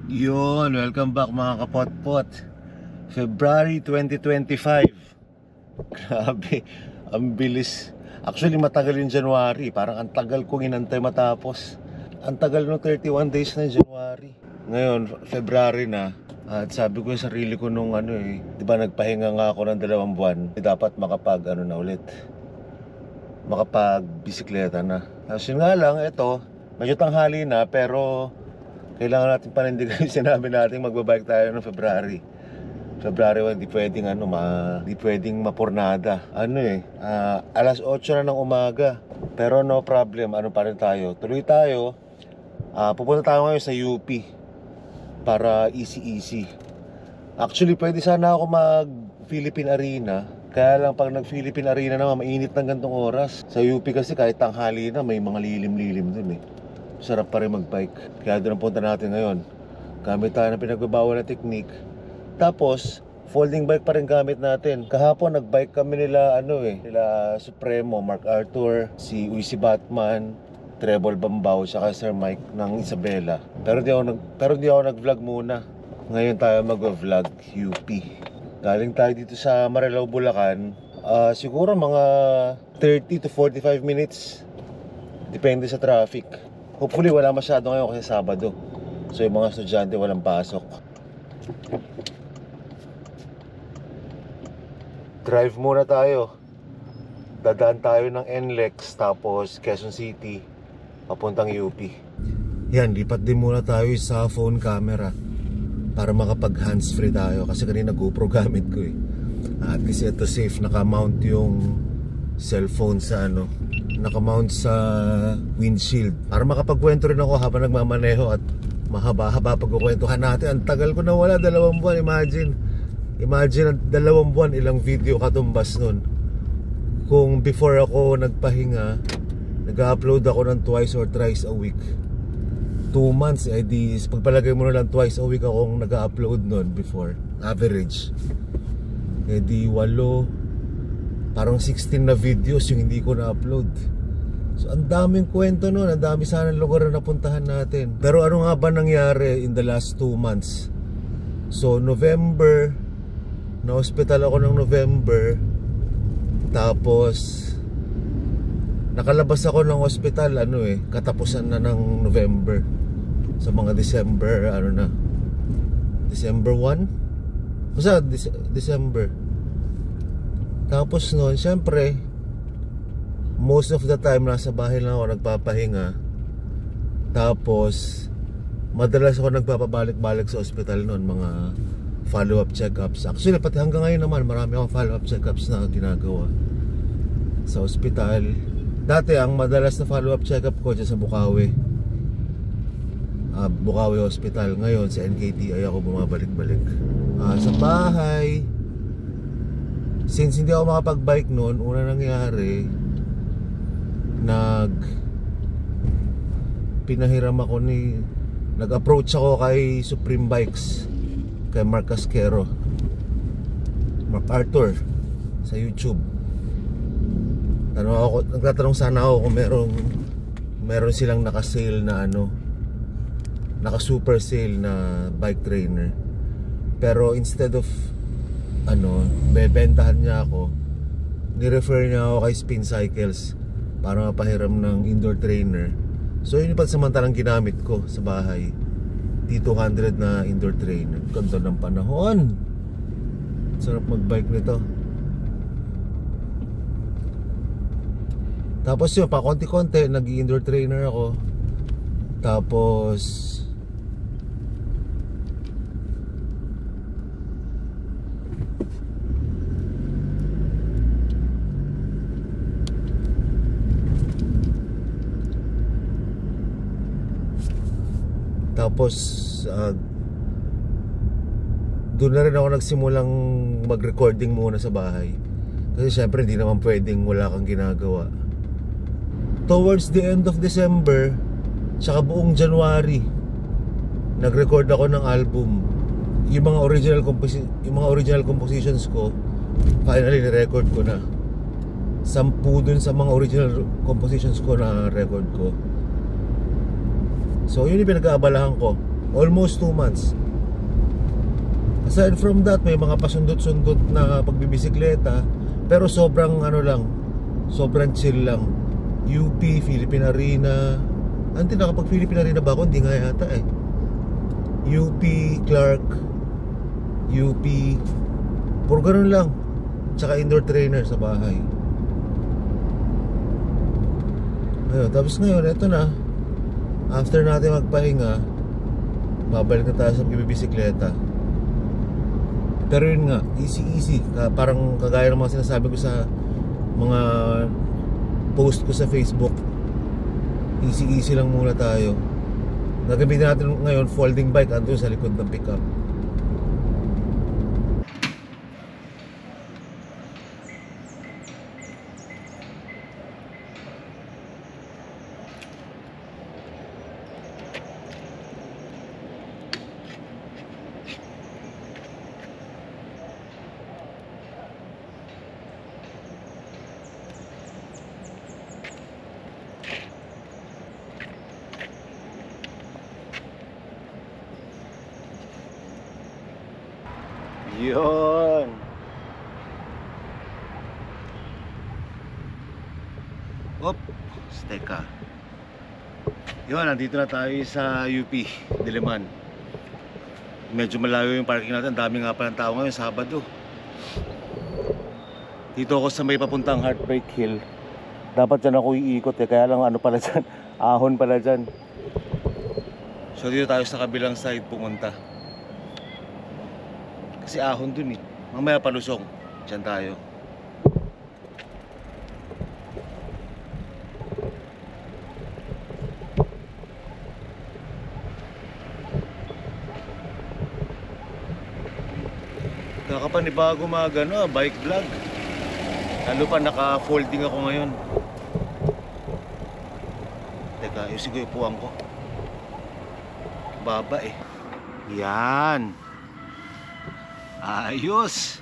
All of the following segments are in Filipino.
Yun, welcome back mga kapotpot. February 2025. Grabe, ang bilis. Actually matagal yung January. Parang ang tagal kong inantay matapos. Ang tagal no 31 days na January. Ngayon, February na. At sabi ko sa sarili ko nung diba nagpahinga nga ako ng 2 buwan. Dapat makapag makapag-bisikleta na. Tapos yun nga lang, ito, medyo tanghali na pero kailangan natin panindigan yung sinabi natin magbabike tayo ng February 1, di pwedeng di pwedeng mapurnada. Alas 8 na ng umaga. Pero no problem, pa rin tayo. Tuloy tayo. Pupunta tayo ngayon sa UP para easy. Actually, pwede sana ako mag Philippine Arena. Kaya lang pag nag Philippine Arena naman, mainit ng gantong oras. Sa UP kasi kahit tanghali na, may mga lilim-lilim dun Sarap pa rin mag-bike. Kaya doon ang punta natin ngayon. Gamit tayo ng pinagbabawal na technique. Tapos, folding bike pa rin gamit natin. Kahapon, nag-bike kami nila Supremo, Mark Arthur, si Uy si Batman, Treble Bambao, saka Sir Mike ng Isabela. Pero di ako nag-vlog muna. Ngayon tayo mag-vlog UP. Galing tayo dito sa Marilao, Bulacan. Siguro mga 30 to 45 minutes. Depende sa traffic. Hopefully wala masyado ngayon kasi Sabado. So yung mga estudyante walang pasok. Drive muna tayo. Dadaan tayo ng NLEX, tapos Quezon City papuntang UP. Yan, lipat din muna tayo sa phone camera para makapag hands-free tayo. Kasi kanina GoPro gamit ko At least ito safe, naka-mount yung cellphone sa naka-mount sa windshield para makapagkwento rin ako habang nagmamaneho at mahaba-haba pagkukwentuhan natin. Ang tagal ko na wala, 2 buwan. Imagine 2 buwan, ilang video katumbas nun. Kung before ako nagpahinga, nag-upload ako ng twice or thrice a week. 2 months, pagpalagay mo na lang twice a week akong nag-upload nun before, average. 8, parang 16 na videos yung hindi ko na-upload. So ang daming kwento nun, ang dami sana lugar na napuntahan natin. Pero ano nga ba nangyari in the last 2 months? So November, na-hospital ako ng November. Tapos nakalabas ako ng hospital katapusan na ng November. Sa mga December, December 1? Basta December. Tapos noon, syempre, most of the time nasa bahay lang ako nagpapahinga. Tapos madalas ako nagpapabalik-balik sa ospital noon, mga follow-up check-ups. Actually, pati hanggang ngayon naman, marami akong follow-up check-ups na ginagawa sa ospital. Dati, ang madalas na follow-up check-up ko dyan sa Bukawi, Bukawi Hospital. Ngayon, sa NKTI ako bumabalik-balik. Sa bahay, since hindi ako makapag-bike noon, una nangyari, nag-approach ako kay Supreme Bikes, kay Mark Casquero, Mark Arthur, sa YouTube. Nagtatanong sana ako kung meron silang naka-sale na naka-super sale na bike trainer. Pero instead of bebentahan niya ako, ni-refer niya ako kay Spin Cycles para mapahiram ng indoor trainer. So yun yung pansamantalang ginamit ko sa bahay, T200 na indoor trainer. Ganda ng panahon, sarap mag-bike nito. Tapos yun, pa konti-konti nag-indoor trainer ako. Tapos doon na rin ako nagsimulang mag-recording muna sa bahay. Kasi syempre hindi naman pwedeng wala kang ginagawa. Towards the end of December, tsaka buong January, nag-record ako ng album. Yung mga original compositions ko, finally ni-record ko na. 10 dun sa mga original compositions ko na record ko. So yun yung pinag-aabalahan ko. Almost 2 months. Aside from that, may mga pasundot-sundot na pagbibisikleta, pero sobrang ano lang, sobrang chill lang. UP, Philippine Arena. Anti nakapag Philippine Arena ba ako? Hindi nga yata eh. UP, Clark, UP, puro ganun lang. Tsaka indoor trainer sa bahay. Ayun, tapos ngayon, eto na. After natin magpahinga, babalik na tayo sa bibisikleta. Pero yun nga, easy. Parang kagaya ng mga sinasabi ko sa mga post ko sa Facebook. Easy lang muna tayo. Nagamitin natin ngayon folding bike andun sa likod ng pickup. Yun. Teka. Yun, nandito na tayo sa UP, Diliman. Medyo malayo yung parking natin. Dami nga pa ng tao ngayon, Sabado. Dito ako sa may papuntang Heartbreak Hill. Dapat dyan ako iikot eh. Kaya lang ano pala dyan, ahon pala dyan. So dito tayo sa kabilang side pumunta. Kasi ahon dun eh. Mamaya palusong. Diyan tayo. Kakapanibago mga bike vlog. Lalo pa naka-folding ako ngayon. Teka, ayusin ko yung puwang ko. Baba eh. Yan. Ayos.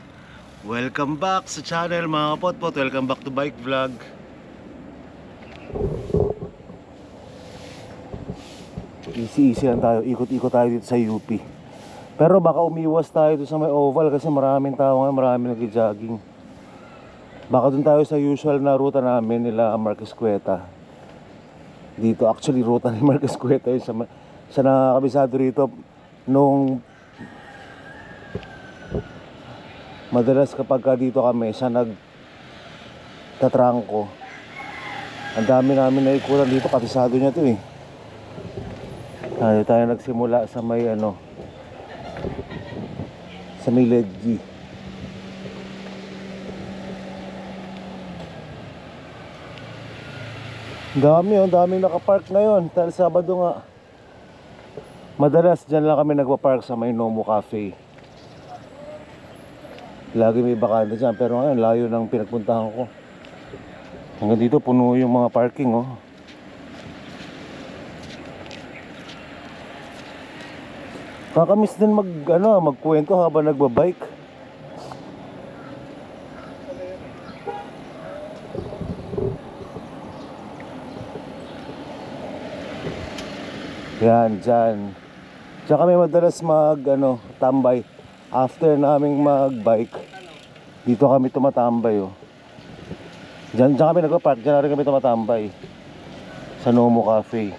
Welcome back sa channel mga kapotpot. Welcome back to Bike Vlog. Easy lang tayo. Ikot-ikot tayo dito sa UP. Pero baka umiwas tayo dito sa may oval kasi maraming tao ngayon, maraming nag-jogging. Baka dun tayo sa usual na ruta namin nila Marquez Cueta. Dito actually ruta ni Marquez Cueta yun. Siya nakakabisado rito nung madalas kapag dito kami siya nagtatrangko. Ang dami namin naikulan dito, kabisado niya to eh. Tayo nagsimula sa may sa may Ledgy. Dami nakapark ngayon dahil Sabado nga. Madalas dyan lang kami nagpa-park sa may Nomo Cafe. Lagi may bakante dyan, pero ngayon layo ng pinagpuntahan ko. Hanggang dito puno yung mga parking oh. Kakamiss din magkwento habang nagbabike. Yan, dyan. Diyan kami madalas tambay. After naming magbike, dito kami tumatambay oh. Diyan kami nagpa-park, diyan na rin kami tumatambay. Sa Nomo Cafe.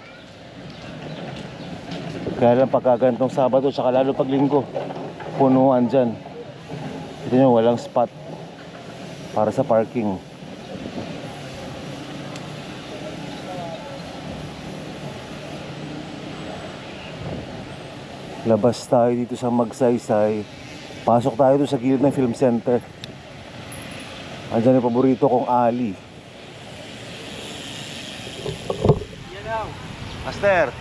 Kaya lang pagkagantong Sabado, saka lalo pag Linggo, punuan dyan. Ito nyo, walang spot para sa parking. Labas tayo dito sa Magsaysay. Pasok tayo dito sa gilid ng film center. Andyan yung paborito kong alley. Master!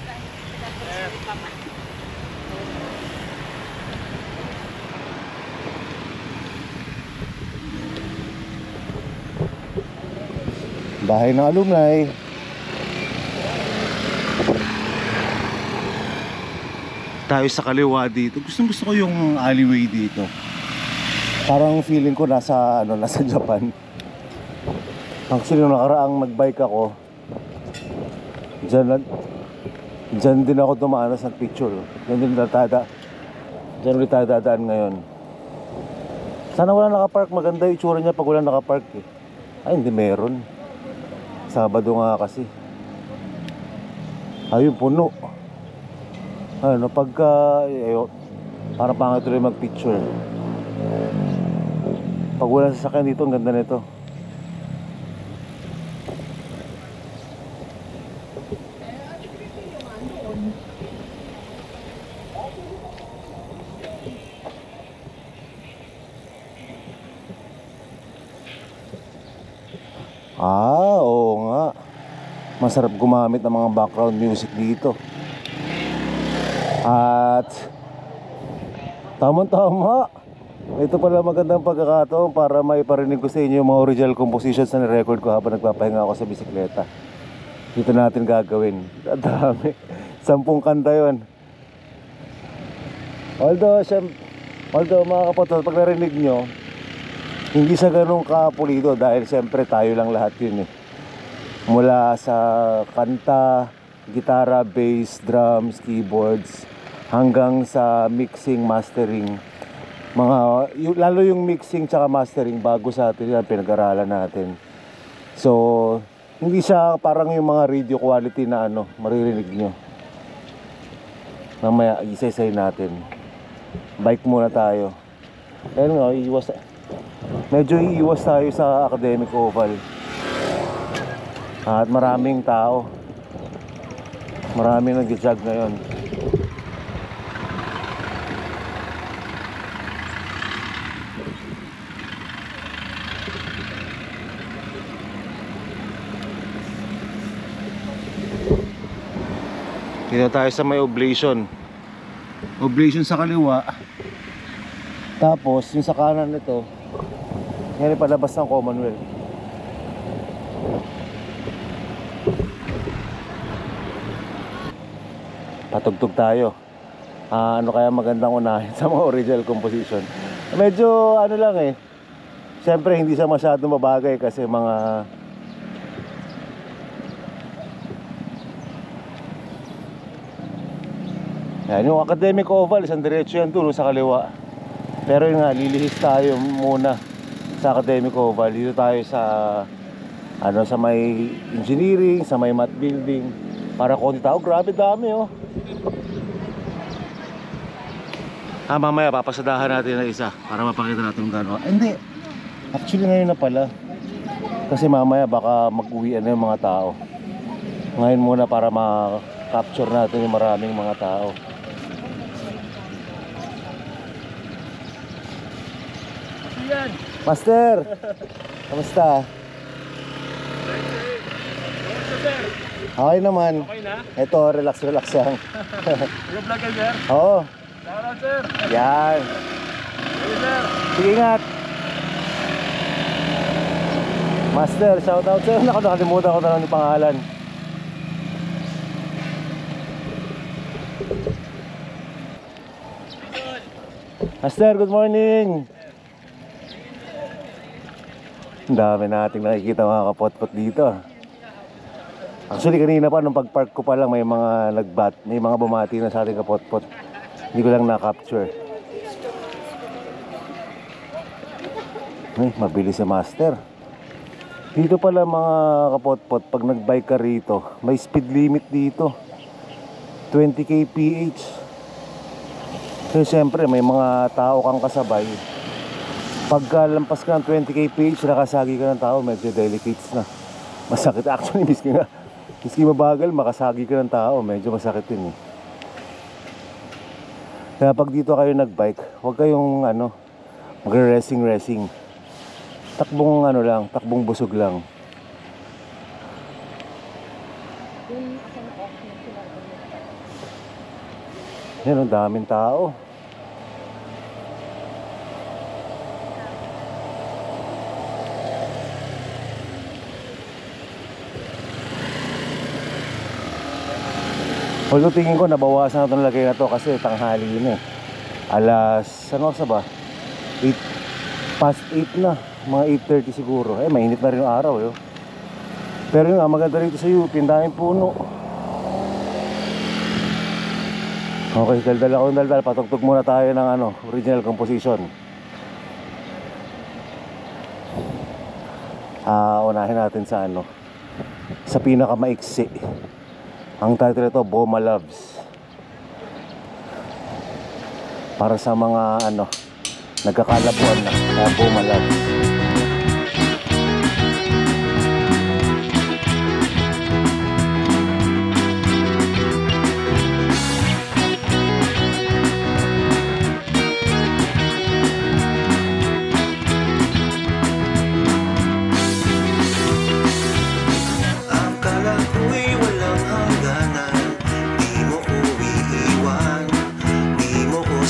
Bahay ng alumni. Tayo sa kaliwa dito. Gusto ko yung alleyway dito. Parang feeling ko nasa Japan. Actually nung nakaraang magbike ako, dyan Diyan din ako dumanas ng picture. Diyan ulit dadaan ngayon. Sana wala nakapark. Maganda yung itsura niya pag wala nakapark eh. Ay, hindi meron. Sabado nga kasi. Ayun, puno. Ano, pagka parang pangit tuloy mag-picture. Pag wala sasakyan dito, ang ganda nito. Oo nga. Masarap gumamit ng mga background music dito. At tama-tama. Ito pala magandang pagkakataon para maiparinig ko sa inyo yung mga original compositions na nirecord ko habang nagpapahinga ako sa bisikleta. Dito natin gagawin. Dami. 10 kanta yun. Although mga kapatid, pag narinig nyo, hindi siya ganun kapulido dahil siyempre tayo lang lahat yun eh. Mula sa kanta, gitara, bass, drums, keyboards, hanggang sa mixing, mastering. Lalo yung mixing tsaka mastering bago sa atin yan, pinag-aralan natin. So, hindi siya parang yung mga radio quality na maririnig nyo. Mamaya, isa-isay natin. Bike muna tayo. Ayun nga, medyo iiwas tayo sa Academic Oval. At maraming tao. Maraming nag-jog ngayon. Dito tayo sa may Oblation. Oblation sa kaliwa. Tapos yung sa kanan nito, ngayon palabas ng Commonwealth. Patugtog tayo. Ano kaya magandang unahin sa mga original composition? Medyo lang eh. Siyempre hindi siya masyadong mabagay kasi mga yan, yung Academic Oval, isang diretso yan doon sa kaliwa. Pero yun nga, lilihis tayo muna sa Academic Oval. Dito tayo sa sa may engineering, sa may math building. Para konti tao, grabe dami oh. Mamaya papasadahan natin na isa para mapakita natin kung gano'n. Hindi, actually ngayon na pala. Kasi mamaya baka mag-uwian na yung mga tao. Ngayon muna para ma-capture natin yung maraming mga tao. Master, kamusta? Okay naman. Okay na? Ito, relax lang. Yung vlog kayo, sir? Oo. Shoutout, sir. Yan. Hey, sir. Sige, ingat. Master, shoutout, sir. Nakalimutan ko na lang yung pangalan. Master, good morning. Ang dami nating nakikita mga kapot-pot dito. Actually kanina pa nung pag-park ko pa lang may mga bumati na sa ating kapot-pot. Hindi ko lang na-capture. Ay, mabilis si Master. Dito pala mga kapot-pot, pag nag-bike ka rito, may speed limit dito. 20 kph. Kasi siyempre may mga tao kang kasabay. Pagka lampas ka ng 20 kph, nakasagi ka ng tao, medyo delicates na. Masakit actually, miski mabagal, makasagi ka ng tao, medyo masakit yun eh. Kaya pag dito kayo nagbike, huwag kayong magre-racing. Takbong lang, takbong busog lang. Yan, ang daming tao. Although tingin ko nabawasan na itong lagay na to kasi tanghali na eh. Ano sa ba? 8 na. Mga 8:30 siguro. Mainit na rin yung araw yo. Pero yun nga, maganda rito sa UP, ang daming puno. Okay, daldal akong daldal. Patugtog muna tayo ng original composition. Unahin natin sa sa pinakamaiksi. Ang title ito, Boma Loves. Para sa mga nagkakalabuan na, kaya Boma Loves.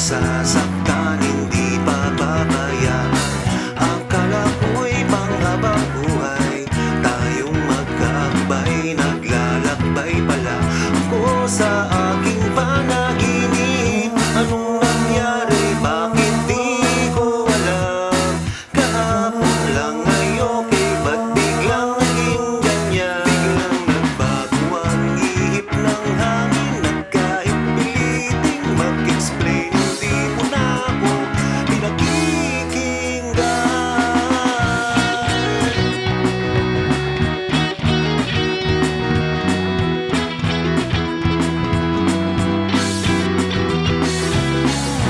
Sasaktan, hindi papabayaan. Akala ko'y panghabang buhay, tayong magkakabay, naglalakbay pala ako sa aking panaginip. Anong nangyari, bakit di ko alam? Kahapon lang ngayon, ba't biglang naging ganyan? Biglang nagbago ang ihip ng hangin, nagkahit piliting mag-explain.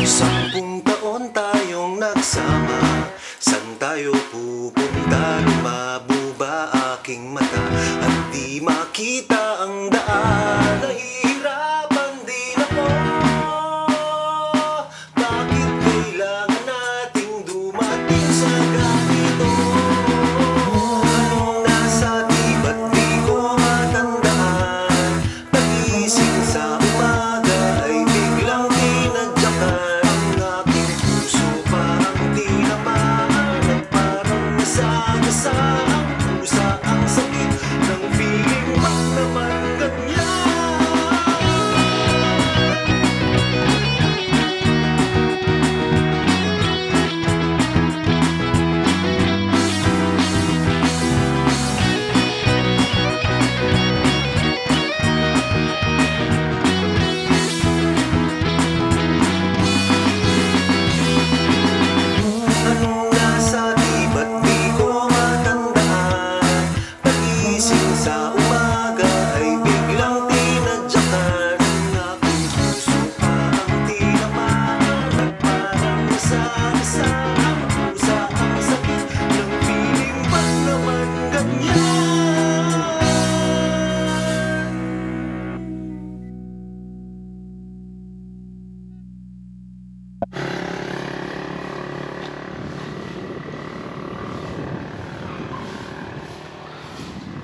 Sampung taon tayong nagsama, saan tayo pupunta? Lumabo ba aking mata at di makita ang daan? Nahihirapan din ako, bakit kailangan nating dumating sa ganito? Anong nasa di ba't di ko matandaan? Pagising sa umaga ay biglang tinadyakan.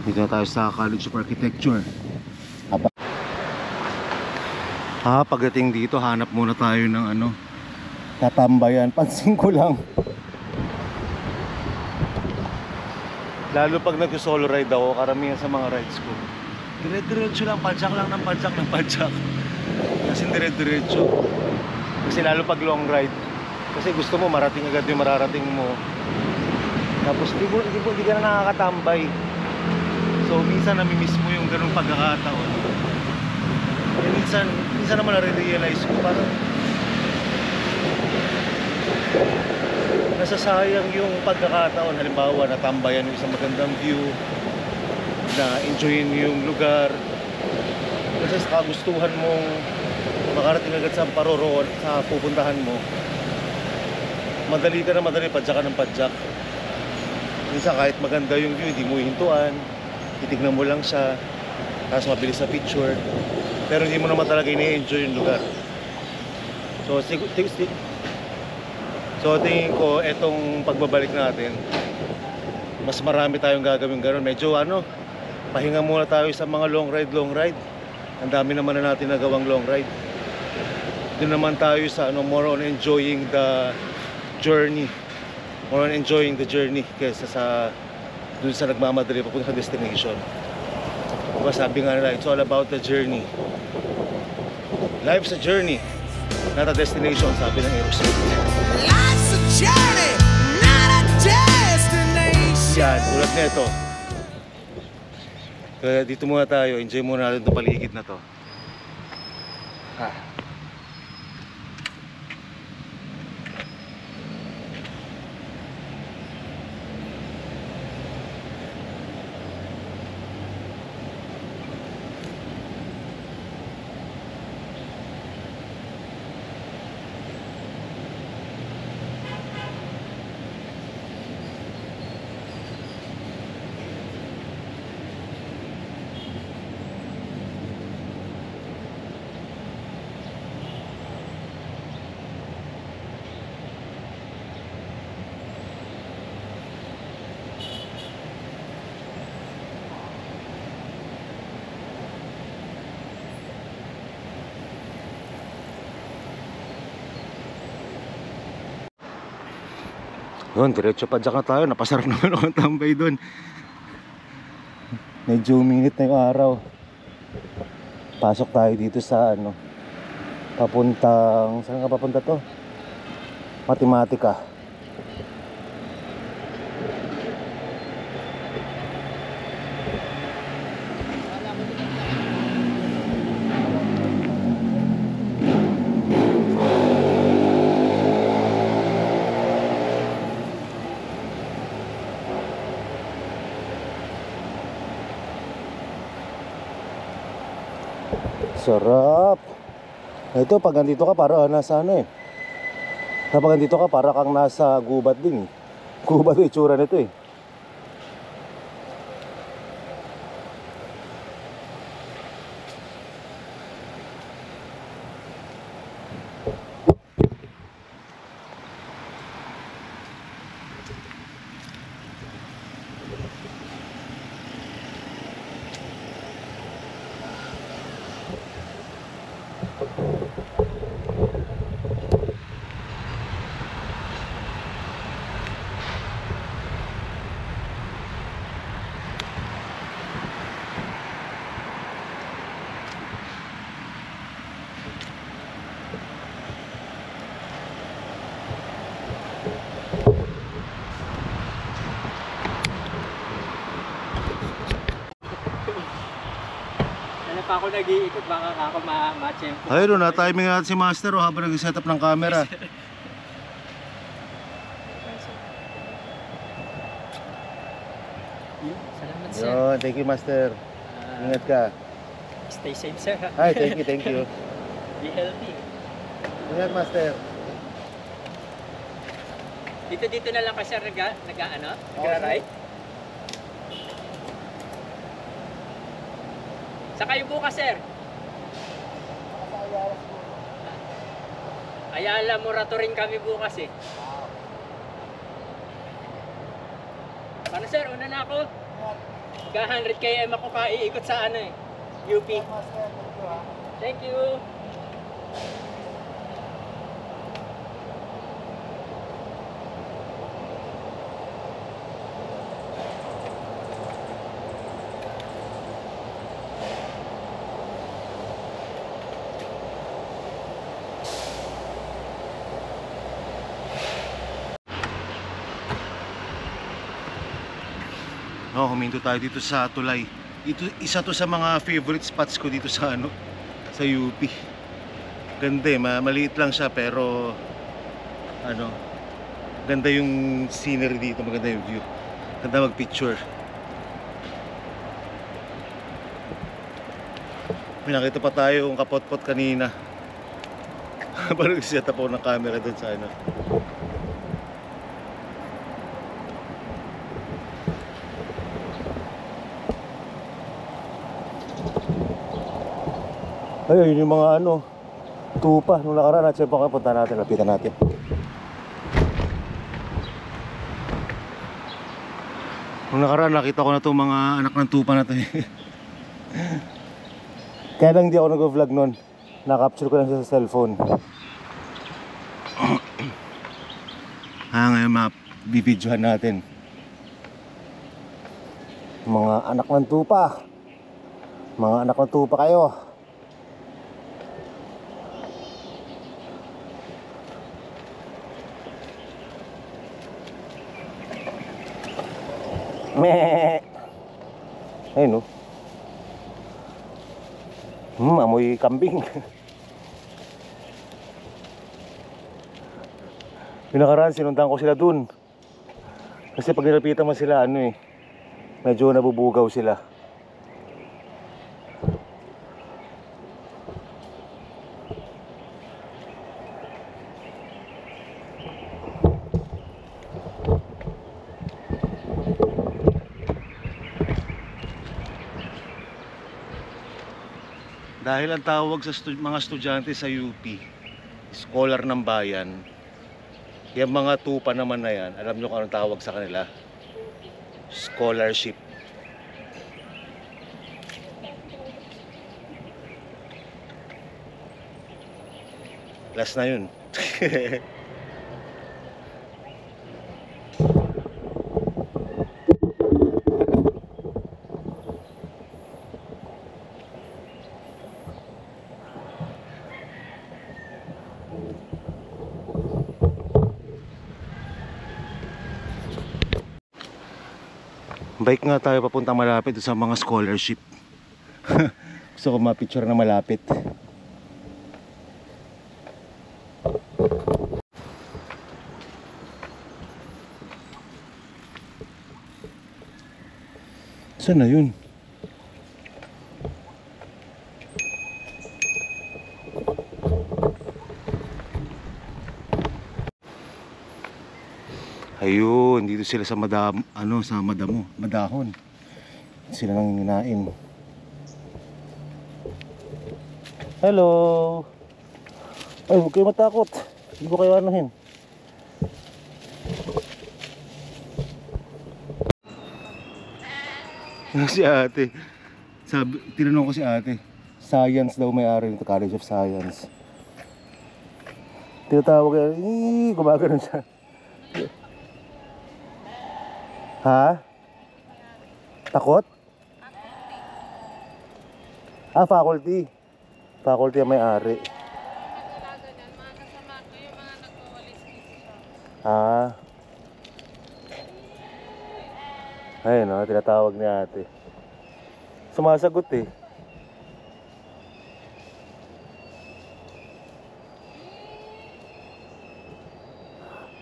Dito na tayo sa College of Architecture. Pagdating dito, hanap muna tayo ng tatambayan. Pansin ko lang, lalo pag nag-solo ride ako, karamihan sa mga rides ko, dire-diretso lang, padjak lang ng padjak ng padjak. Kasi dire-diretso. Kasi lalo pag long ride, kasi gusto mo marating agad yung mararating mo. Tapos di ka na nakakatambay. So minsan namimiss mo yung ganung pagkakataon. Eh, minsan naman na-realize ko parang nasasayang yung pagkakataon. Halimbawa, natambayan yung isang magandang view, na enjoyin yung lugar. Kasi sa kagustuhan mong makarating agad sa paroroon, sa pupuntahan mo, madali padjak ka ng padjak. Minsan kahit maganda yung view, hindi mo hihintuan, titignan mo lang siya, tapos mabilis sa picture, pero hindi mo naman talaga ini-enjoy yung lugar. So tingin ko etong pagbabalik natin, mas marami tayong gagawin gano'n. Medyo pahinga muna tayo sa mga long ride. Ang dami naman na natin nagawang long ride. Doon naman tayo sa more on enjoying the journey. More on enjoying the journey kaysa sa dun sa nagmamadali papunta sa destination. Diba sabi nga nila, it's all about the journey. Life's a journey, not a destination, sabi ng Aerosmith. Life's a journey, not a destination. Yan, tulad nito. Kaya dito muna tayo, enjoy muna natin itong paligid na to. Yun, diretso pa dyan na tayo. Napasarap naman ako ng tambay doon. Medyo uminit na yung araw. Pasok tayo dito sa ano, papuntang, saan nga papunta to? Matematika. Sarap. Ito, pag nandito ka para nasa ano eh. Kapag nandito ka para kang nasa gubat din eh. Gubat yung itsura nito eh. Kaya pa ako nag-iikot, baka ako ma-champo. Ayun, na-timing natin si Master oh, habang nag-set up ng camera. Salamat sir. Yun, thank you Master. Ingat ka. Stay safe sir. Hi, thank you, thank you. Be healthy. Ingat Master. Dito na lang ka sir nagra-ride. Sa kayo bukas sir? Ayala Morato rin kami bukas eh. Paano sir? Una na ako. Ga 100 km ako kaiikot sa ano eh. UP. Thank you. Oh, huminto tayo dito sa Tulay. Ito, isa to sa mga favorite spots ko dito sa ano, sa UP. Ganda eh, maliit lang siya pero ano, ganda yung scenery dito, maganda yung view. Ganda mag-picture. May nakita pa tayo yung kapot-pot kanina. Parang nag-set up ako ng camera doon sa ano. Ayun yung mga ano, tupa. Nung nakaraan natin, punta natin, lapitan natin. Nung nakaraan nakita ko na itong mga anak ng tupa na ito. Kaya lang hindi ako nag-vlog nun. Na-capture ko lang siya sa cellphone. Ngayon mabibidyohan natin. Mga anak ng tupa. Mga anak ng tupa kayo. Meh. Ayun oh. Amoy kambing. Pinakaraan, sinundan ko sila dun. Kasi pag nilapitan mo sila, ano eh, medyo nabubugaw sila. Dahil ang tawag sa mga estudyante sa UP, scholar ng bayan. Yung mga tupa naman na yan, alam nyo kung anong tawag sa kanila? Scholarship. Last na yun. Bike nga tayo papuntang malapit sa mga scholarship. Gusto ko ma-picture na malapit. Saan na yun? Ayun, dito sila sa madahon. Sila nang hinain. Hello. Ay, huwag kayo matakot. Hindi ko kayo anuhin. Si ate. Tinanong ko si ate. Science daw may-ari nito, College of Science. Tinatawag kayo, gumagano'n siya. Ha? Takot? Faculty. Faculty ang may-ari. Ayun o, tinatawag ni ate. Sumasagot eh.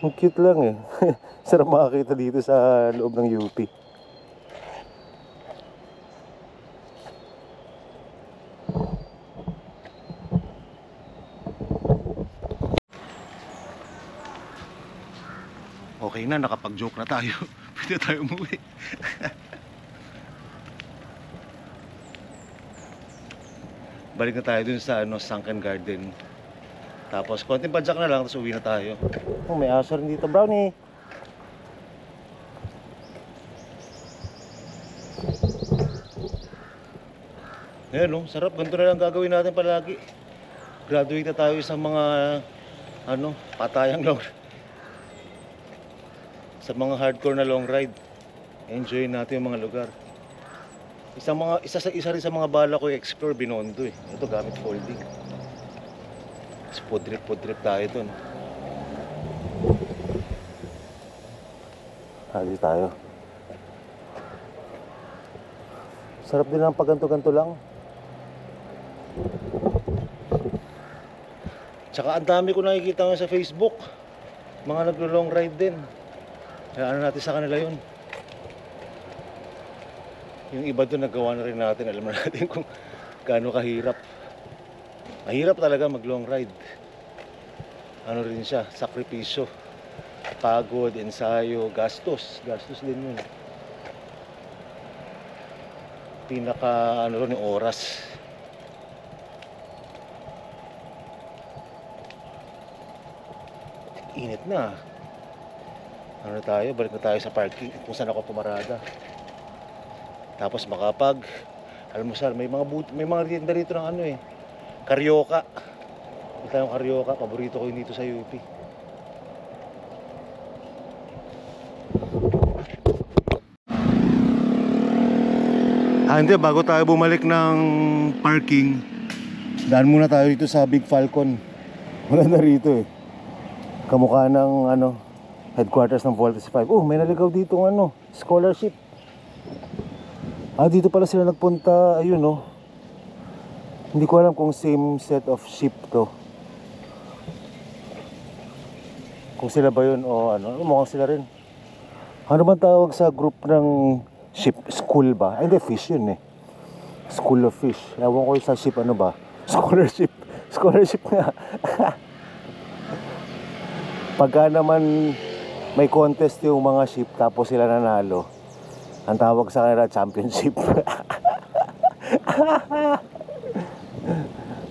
Ang cute lang eh. Sarap makakita dito sa loob ng UP. Okay na, nakapag-joke na tayo. Pwede tayo umuwi. Balik na tayo dun sa Sunken Garden. Tapos konting padjak na lang, tapos uwi na tayo. Oh, may aso rin dito, Brownie. Ayan no, sarap. Ganito na lang gagawin natin palagi. Graduate na tayo sa mga patayang long, sa mga hardcore na long ride. Enjoy natin yung mga lugar. Isa rin sa mga bala ko i-explore Binondo eh. Ito gamit folding. Food trip tayo dun. Dito tayo. Sarap din ang pagganto-ganto lang. Tsaka ang dami ko nakikita nga sa Facebook. Mga naglo-long ride din. Kaya natin sa kanila yun. Yung iba doon nagawa na rin natin. Alam na natin kung gaano kahirap. Mahirap talaga mag-long ride. Ano rin siya, sakripisyo, pagod, ensayo, gastos din yun. Pinaka rin yung oras. Init na. Balik na tayo sa parking kung saan ako pumarada. Tapos makapag almusal, may mga tinda rito ng Carioca. Ito yung Carioca, paborito ko yun dito sa UP. Hindi, bago tayo bumalik ng parking, daan muna tayo dito sa Big Falcon. Wala na rito eh. Kamukha ng headquarters ng Voltes 5. Oh, may naligaw dito ng scholarship. Dito pala sila nagpunta. Ayun Hindi ko alam kung same set of ship to. Kung sila ba yun o mukhang sila rin. Ano bang tawag sa group ng ship? School ba? Hindi, fish yun eh. School of Fish. Ewan ko sa ship ba? Scholarship. Scholarship nga. Pagka naman may contest yung mga ship tapos sila nanalo, ang tawag sa kanila championship.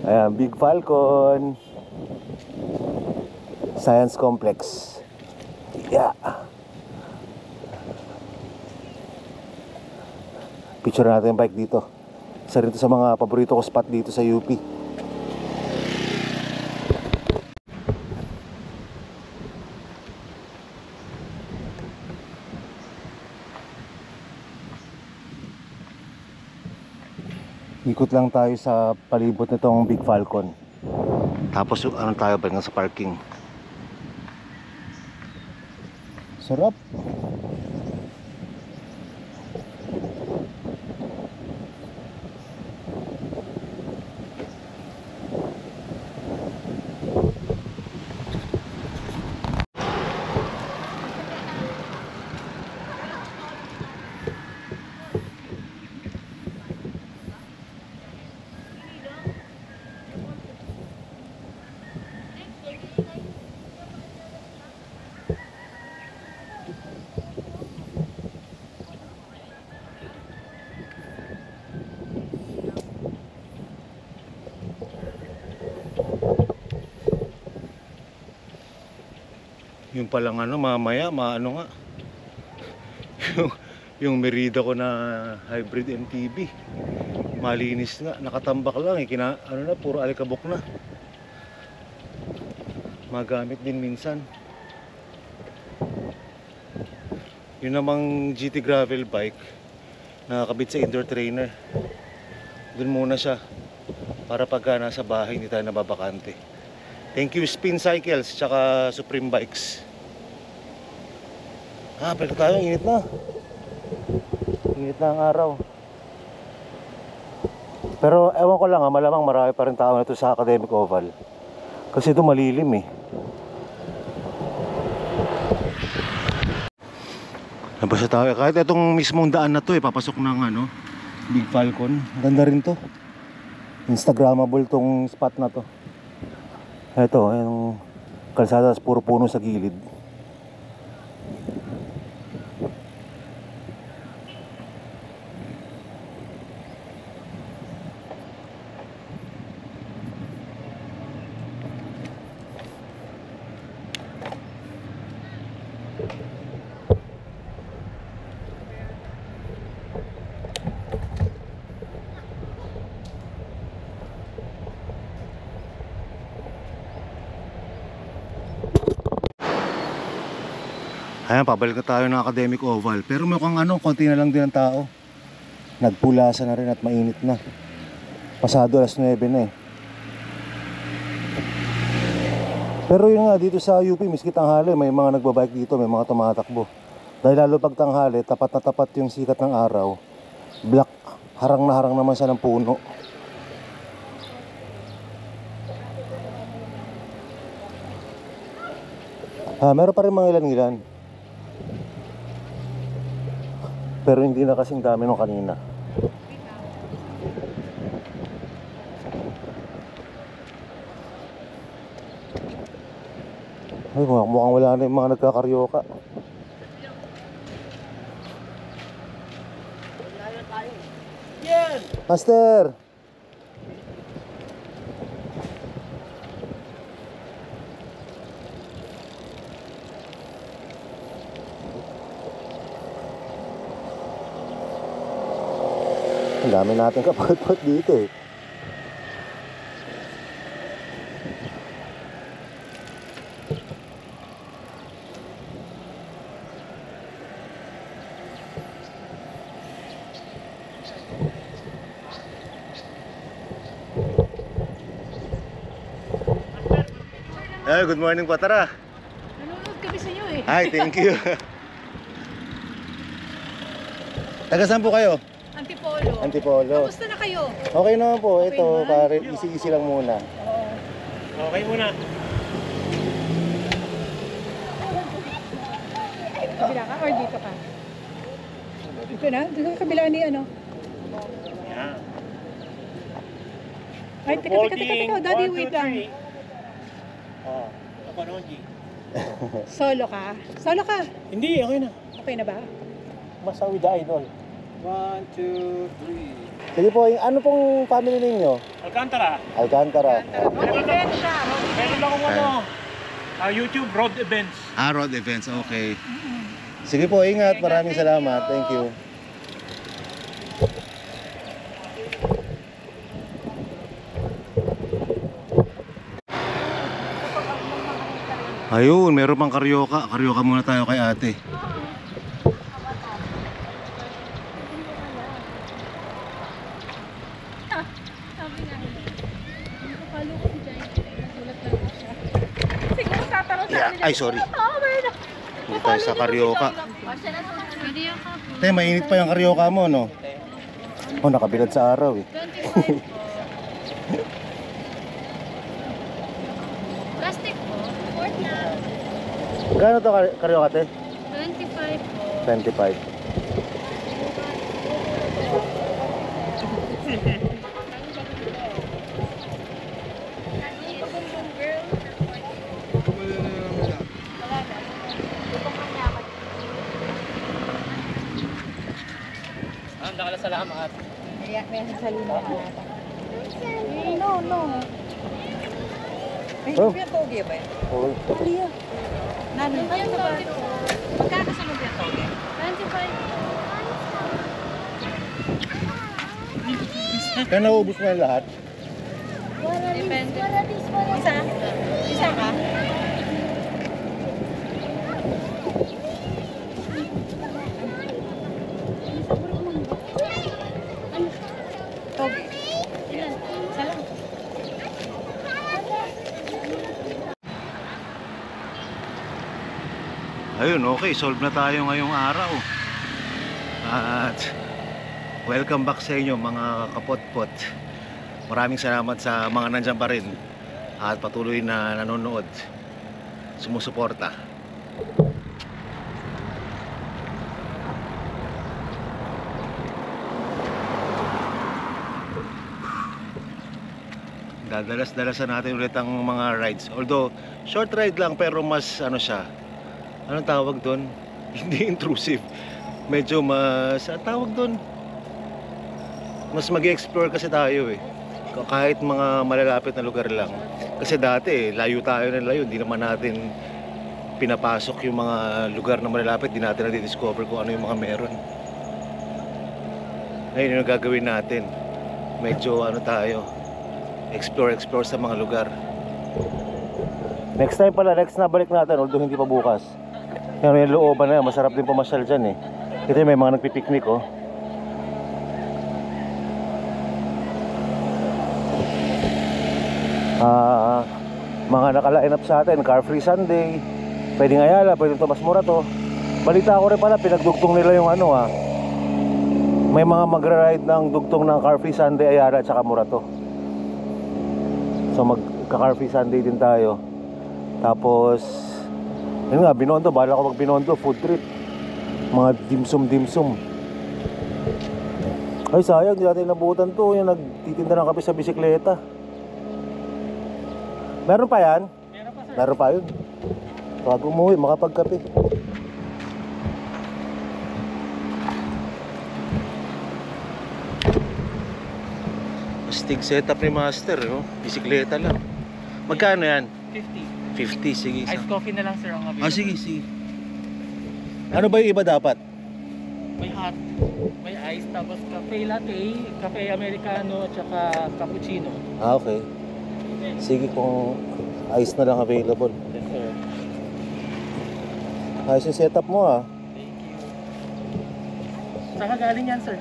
Ayan, Big Falcon Science Complex. Yeah. Picture natin yung bike dito. Isa rin ito sa mga paborito ko spot dito sa UP. Ikot lang tayo sa palibot nitong Big Falcon. Tapos tayo ba sa parking. Sarap. Yung palang ano, mamaya, maano nga. yung Merida ko na hybrid MTB. Malinis nga, nakatambak lang eh. Ano na, puro alikabok na. Magamit din minsan. Yun namang GT gravel bike, nakakabit sa indoor trainer. Doon muna siya para pagka nasa bahay hindi tayo nababakante. Thank you Spin Cycles tsaka Supreme Bikes. Pwede tayo, init na. Init na ang araw. Pero ewan ko lang malamang marami pa rin tao na ito sa Academic Oval. Kasi ito malilim eh. Nabasa tayo. Kahit itong mismong daan na to papasok ng ano, Big Falcon. Ganda rin to. Instagrammable tong spot na to. Ito, yung kalsada, puro puno sa gilid. Ayan, pabalik na tayo ng Academic Oval. Pero mukhang ano, konti na lang din ang tao. Nagpulasa na rin at mainit na. Pasado alas 9 na eh. Pero yun nga, dito sa UP, miski tanghali, may mga nagbabike dito, may mga tumatakbo. Dahil lalo pag tanghali, tapat na tapat yung sikat ng araw. Black, harang na harang naman siya ng puno. Meron pa rin mga ilan-ilan. Pero hindi na kasing dami nung kanina. Ay, mukhang wala na yung mga nagkakaryoka. Master! Ang dami natin kapot-pot dito eh. Good morning po, tara. Nanonood kami sa iyo eh. Hi, thank you. Taga saan po kayo? Antipolo. Antipolo. Kamusta na kayo? Okay naman po, Okay ito naman. pare, easy-easy lang muna. Okay muna. Kabila ka or dito ka? Dito na? Dito ka kabila ni ano? Yan. Ay, teka. Daddy, wait lang. Oh, napanood G. Solo ka? Solo ka? Hindi, okay na. Okay na ba? Basta with the idol. 1, 2, 3. Sige po, ano pong family ninyo? Alcantara. Alcantara. Mag-event siya. Meron akong YouTube road events. Road events, okay. Sige po, ingat. Maraming salamat. Thank you. Ayun, meron pang karyoka. Karyoka muna tayo kay ate. Sabi nga, nakapalo ko si Jai. Nagulat lang siya. Siguro tatanong sa Ay, sorry. Hindi tayo sa karyoka. Te, mainit pa yung karyoka mo, no? Oh, nakabilad sa araw eh. 25 plastic po, quart na. Gano'n to karyoka, te? 25 po. 25. Salamat. Kaya may sasalino ka natin. No. Oh. Lumpia toge ba yun? Oo. Nanin ba yung ba? Magkano sa lumpia toge? 25. Kaya naubos mo yung lahat? Depende. Isa? Isa ka? Toge. Isa lang. Ayun, okay, solve na tayo ngayong araw. At welcome back sa inyo mga kapot-pot. Maraming salamat sa mga nandyan pa rin at patuloy na nanonood, sumusuporta. Dadalas-dalasan natin ulit ang mga rides. Although short ride lang pero mas ano siya, anong tawag doon? Hindi intrusive. Medyo mas, tawag doon, mas mag-explore kasi tayo eh. Kahit mga malalapit na lugar lang. Kasi dati layo tayo ng layo. Hindi naman natin pinapasok yung mga lugar na malalapit. Hindi natin na-discover kung ano yung mga meron. Ngayon yung gagawin natin. Medyo ano tayo, explore sa mga lugar. Next time pala, next na balik natin, although hindi pa bukas. Yung looban na, masarap din pumasyal dyan eh. Ito may mga nagpipiknik oh. Mga naka-line up sa atin, Car Free Sunday, pwedeng Ayala, pwedeng Tomas Morato. Balita ko rin pala, pinagdugtong nila yung ano may mga magra-ride ng dugtong ng Car Free Sunday, Ayala at saka Morato. So magka-Car Free Sunday din tayo. Tapos yun nga, Binondo, bahala ko mag Binondo, food trip. Mga dimsum. Ay sayang, di natin nabutan to. Yung nagtitinda ng kape sa bisikleta. Meron pa yan? Meron pa, sir. Meron pa yun. Pag umuwi, makapagkape. Astig setup ni Master, no? Bisikleta lang. Magkano yan? 50. 50, sige. Iced coffee na lang, sir, ang available. Sige. Ano ba yung iba dapat? May hot, may ice, tapos cafe latte, cafe americano, at saka cappuccino. Okay. Sige, kung ice na lang available. Yes, sir. Ayos yung setup mo Thank you. Saan ka galing yan, sir?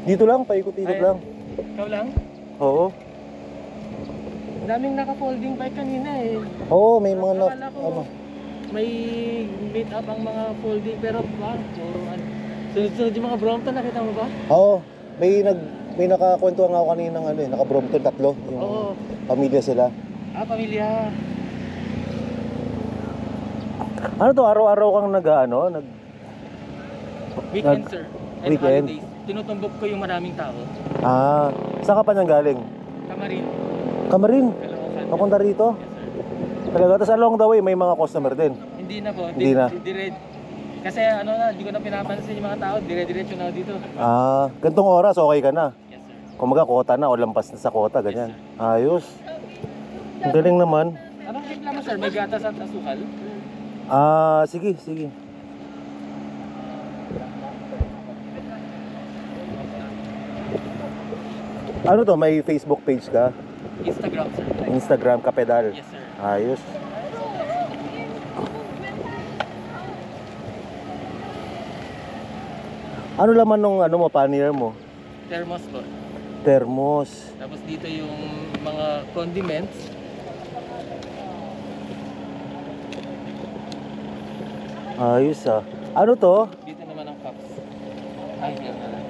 Dito lang, paikot-ikot Ay. lang. Ikaw lang? Oo. Daming naka-folding bike kanina eh. Oo, may mga Akala ko may meet up ang mga folding, pero puro ano. Sunod-sunod yung mga Brompton, nakita mo ba? Oo, may nakakwentuhan nga ako kanina ng ano naka-Brompton, 3 yung Oo. pamilya sila. Pamilya. Ano to, araw-araw kang Weekend, sir. And Weekend? holidays. Tinutumbok ko yung maraming tao. Saan ka pa nang galing? Kamarin. Kamarin, Caloocan. papunta rito? Yes, sir. Talaga, tapos along the way may mga customer din. Hindi na po. Hindi na. Kasi hindi ko na pinapansin yung mga tao. Dire-diretso na ako dito. Gantong oras, okay ka na. Yes, sir. Kumaga, kota na o lampas na sa kota, ganyan. Ayos. Ang galing naman. Anong timpla mo, sir? May gatas at asukal? Sige. Ano to, may Facebook page ka? Instagram, sir. Instagram ka pedal? Yes, sir. Ayos. Ano laman nung pannier mo? Thermos po. Thermos. Tapos dito yung mga condiments. Ayos Ano to? Dito naman ang cups. Ay, yan na lang.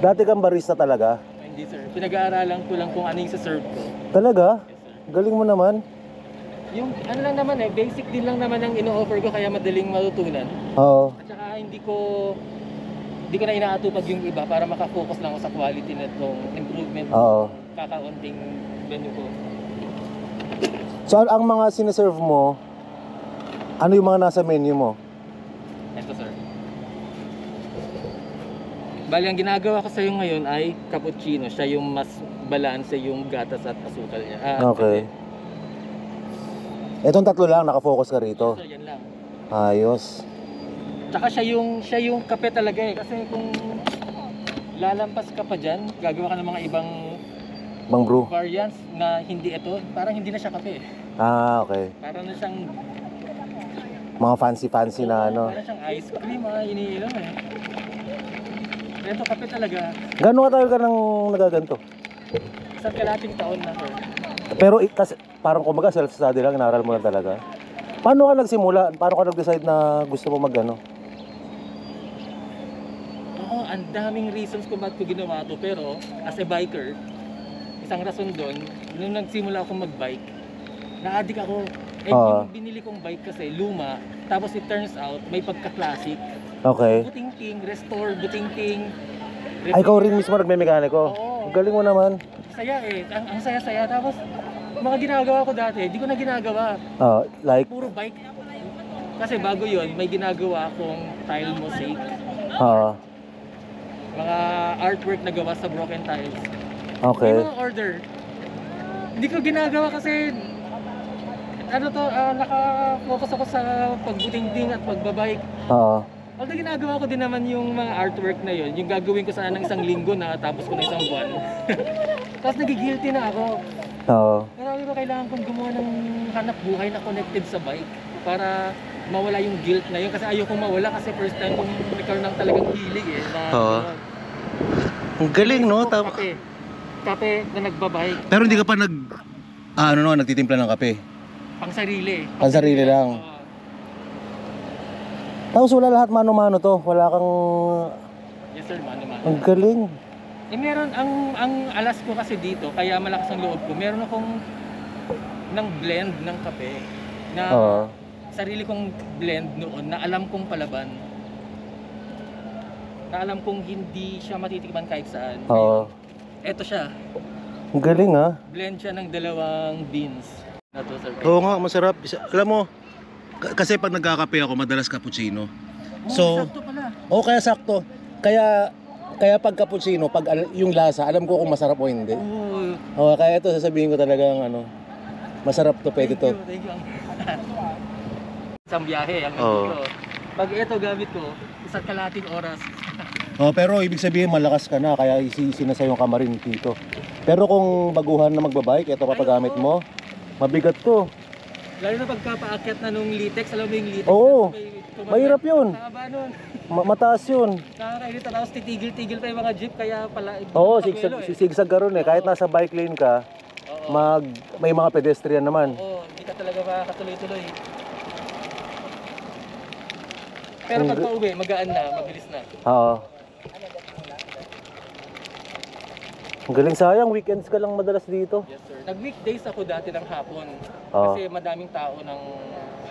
Dati kang barista talaga? Hindi, sir. Pinag-aaralan ko lang kung ano yung sa serve ko. Talaga? Yes, sir. Galing mo naman. Yung ano lang naman basic din lang naman ang ino-offer ko kaya madaling matutunan. Oo. At saka hindi ko na inaatupag yung iba para makafocus lang ako sa quality na itong improvement Oo. kakaunting menu ko. So ang mga sineserve mo, ano yung mga nasa menu mo? Ito, sir. Bali, ang ginagawa ko sa iyo ngayon ay cappuccino. Siya yung mas balanse yung gatas at asukal niya. Okay. Itong tatlo lang, nakafocus ka rito. So, yan lang. Ayos. Tsaka siya yung kape talaga eh. Kasi kung lalampas ka pa dyan, gagawa ka ng mga ibang Bang bro. variants na hindi ito, parang hindi na siya kape. Ah, okay. Parang na siyang, Mga fancy na ano. parang siyang ice cream iniinom eh. Ito kape talaga. Gano'n katagal ka nang nagaganto? Isang kalating taon na sir. Pero kasi parang kumbaga self-study lang, inaral mo lang talaga. Paano ka nagsimula? Paano ka nag-decide na gusto mo mag-ano? Oo, ang daming reasons kung bakit ko ginawa to. Pero as a biker, isang rason doon, nung nagsimula akong mag-bike, na-addict ako. Eh Oo. yung binili kong bike kasi luma, tapos it turns out may pagka-classic. Okay. Buting-ting, restore, buting-ting. Ay, ikaw rin mismo nagme-mekaniko. Oo. Ang galing mo naman. Saya eh. Ang saya-saya. Tapos, mga ginagawa ko dati, di ko na ginagawa. Like, Puro bike. Kasi bago yon may ginagawa akong tile mosaic. Mga artwork na gawa sa broken tiles. okay. May mga order. Hindi ko ginagawa kasi naka-focus ako sa pagbuting-ding at pagbabike. Oo. Although ginagawa ko din naman yung mga artwork na yon, yung gagawin ko sana ng isang linggo na tapos ko na isang buwan. Tapos nagigilty na ako. Oo. Pero sabi ko kailangan kong gumawa ng hanap buhay na connected sa bike para mawala yung guilt na yun. Kasi ayoko mawala kasi first time kong nagkaroon ng talagang hilig eh. Na, Oo. Ang galing, no? Kape na nagbabike. Pero hindi ka pa nagtitimpla ng kape. Pang sarili. Pang sarili lang. Oo. Tapos wala lahat mano-mano to. Wala kang... Yes sir, mano-mano. Ang galing. Eh meron, ang alas ko kasi dito, kaya malakas ang loob ko, meron akong ng blend ng kape na Oo. sarili kong blend noon na alam kong palaban. Na alam kong hindi siya matitikman kahit saan. Oo. Eto siya, Ang galing, ha? blend siya ng dalawang beans. Na to, sir. Oo nga, masarap. Alam mo, kasi pag nagkakape ako, madalas cappuccino. So, sakto pala. kaya sakto. Kaya pag cappuccino, pag yung lasa, alam ko kung masarap o hindi. Oo. Kaya ito sasabihin ko talagang masarap to, pwede to. Thank you. Isang biyahe, ang Oo. gamit ko. Pag ito gamit ko, isang kalating oras. Pero ibig sabihin malakas ka na, kaya isi na sa'yo yung kamarin dito. Pero kung baguhan na magbabike, ito papagamit mo, mabigat to. Lalo na pagkapaakyat na nung latex, alam mo yung latex? Oo. May Mahirap yun. Taba nun. Mataas yun. Nakakainit, tapos titigil-tigil pa yung mga jeep, kaya pala... Oo, Pabelo, sigsag ka ron eh. Kahit nasa bike lane ka, Oo. may mga pedestrian naman. Oo, hindi ka talaga makakatuloy-tuloy. Pero pag pauwi, magaan na, mabilis na. Oo. Ang galing, sayang, weekends ka lang madalas dito. Yes sir. Nag-weekdays ako dati ng hapon. Oo. Kasi madaming tao ng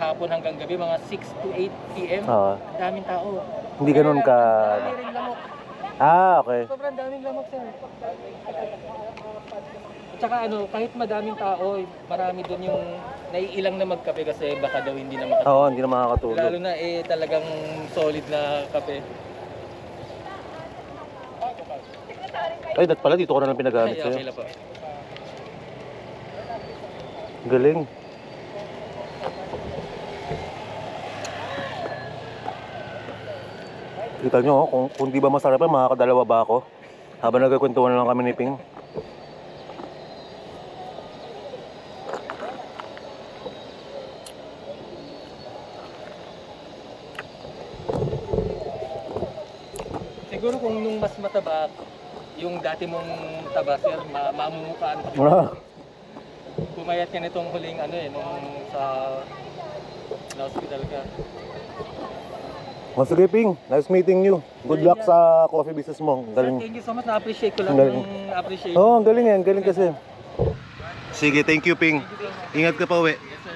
hapon hanggang gabi, mga 6 to 8 p.m. Oo. Daming tao. Hindi ganun ka... Dami rin lamok. Okay. Sobrang daming lamok sir. Tsaka kahit madaming tao, marami doon yung naiilang na magkape kasi baka daw hindi na makatulog. Oo, hindi na makakatulog. Lalo na talagang solid na kape. Ay, dat pala, dito ko na lang pinagamit Ay, sa'yo. okay lang po. Galing. Kita nyo, kung di ba masarap yan, makakadalawa ba ako? Habang nagkakwentuhan lang kami ni Ping. Siguro kung nung mas mataba, yung dati mong taba sir, mamumukaan ka. Pumayat ka nitong huling nung sa hospital ka. Sige, Ping. Nice meeting you. Good luck sa coffee business mo. Ang Sir, galing. thank you so much. Na-appreciate ko lang Ang galing. yung appreciate. Oo, ang galing eh. Ang galing kasi. Sige, thank you, Ping. Ingat ka pa uwi. Yes, sir.